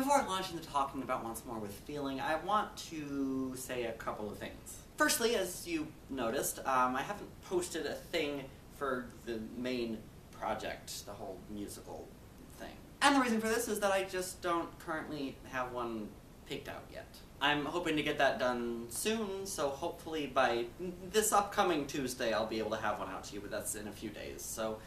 before I launch into talking about Once More with Feeling, I want to say a couple of things. Firstly, as you noticed, I haven't posted a thing for the main project, the whole musical thing. And the reason for this is that I just don't currently have one picked out yet. I'm hoping to get that done soon, so hopefully by this upcoming Tuesday I'll be able to have one out to you, but that's in a few days, so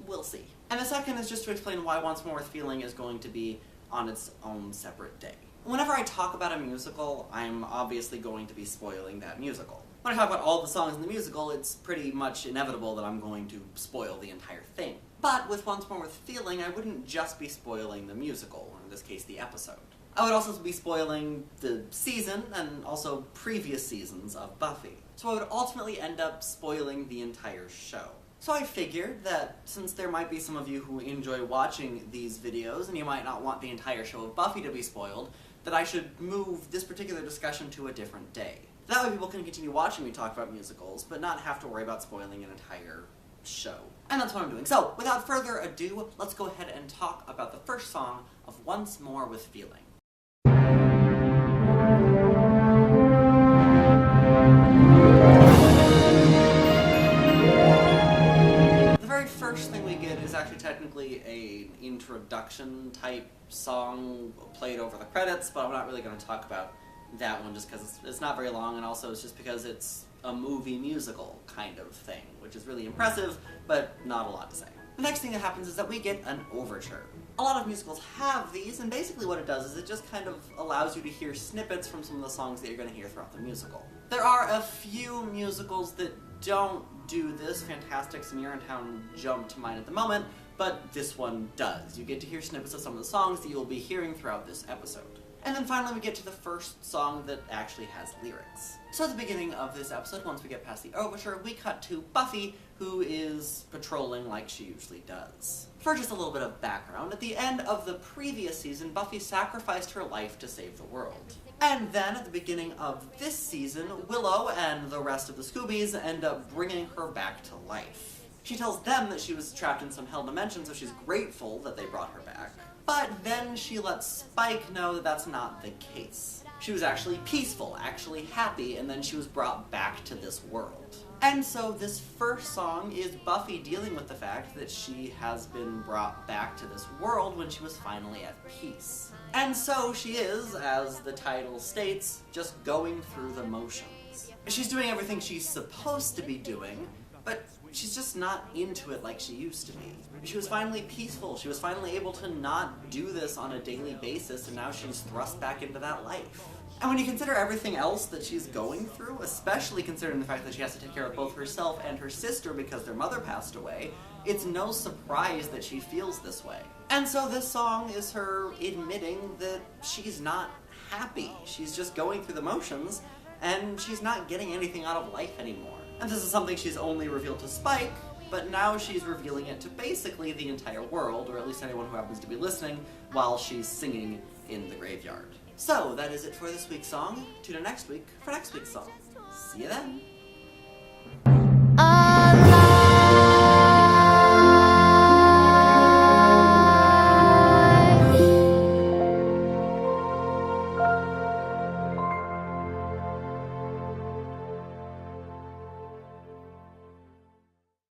we'll see. And the second is just to explain why Once More with Feeling is going to be on its own separate day. Whenever I talk about a musical, I'm obviously going to be spoiling that musical. When I talk about all the songs in the musical, it's pretty much inevitable that I'm going to spoil the entire thing. But with Once More with Feeling, I wouldn't just be spoiling the musical, or in this case the episode. I would also be spoiling the season, and also previous seasons of Buffy. So I would ultimately end up spoiling the entire show. So I figured that since there might be some of you who enjoy watching these videos, and you might not want the entire show of Buffy to be spoiled, that I should move this particular discussion to a different day. That way people can continue watching me talk about musicals, but not have to worry about spoiling an entire show. And that's what I'm doing. So, without further ado, let's go ahead and talk about the first song of Once More with Feeling. First thing we get is actually technically an introduction type song played over the credits, but I'm not really going to talk about that one just because it's not very long, and also it's just because it's a movie musical kind of thing, which is really impressive, but not a lot to say. The next thing that happens is that we get an overture. A lot of musicals have these, and basically what it does is it just kind of allows you to hear snippets from some of the songs that you're going to hear throughout the musical. There are a few musicals that don't do this. Fantastic's and Urinetown jump to mind at the moment, but this one does. You get to hear snippets of some of the songs that you'll be hearing throughout this episode. And then finally we get to the first song that actually has lyrics. So at the beginning of this episode, once we get past the overture, we cut to Buffy, who is patrolling like she usually does. For just a little bit of background, at the end of the previous season, Buffy sacrificed her life to save the world. And then, at the beginning of this season, Willow and the rest of the Scoobies end up bringing her back to life. She tells them that she was trapped in some hell dimension, so she's grateful that they brought her back. But then she lets Spike know that that's not the case. She was actually peaceful, actually happy, and then she was brought back to this world. And so this first song is Buffy dealing with the fact that she has been brought back to this world when she was finally at peace. And so she is, as the title states, just going through the motions. She's doing everything she's supposed to be doing, but she's just not into it like she used to be. She was finally peaceful, she was finally able to not do this on a daily basis, and now she's thrust back into that life. And when you consider everything else that she's going through, especially considering the fact that she has to take care of both herself and her sister because their mother passed away, it's no surprise that she feels this way. And so this song is her admitting that she's not happy. She's just going through the motions, and she's not getting anything out of life anymore. And this is something she's only revealed to Spike, but now she's revealing it to basically the entire world, or at least anyone who happens to be listening, while she's singing in the graveyard. So, that is it for this week's song. Tune in next week for next week's song. See you then!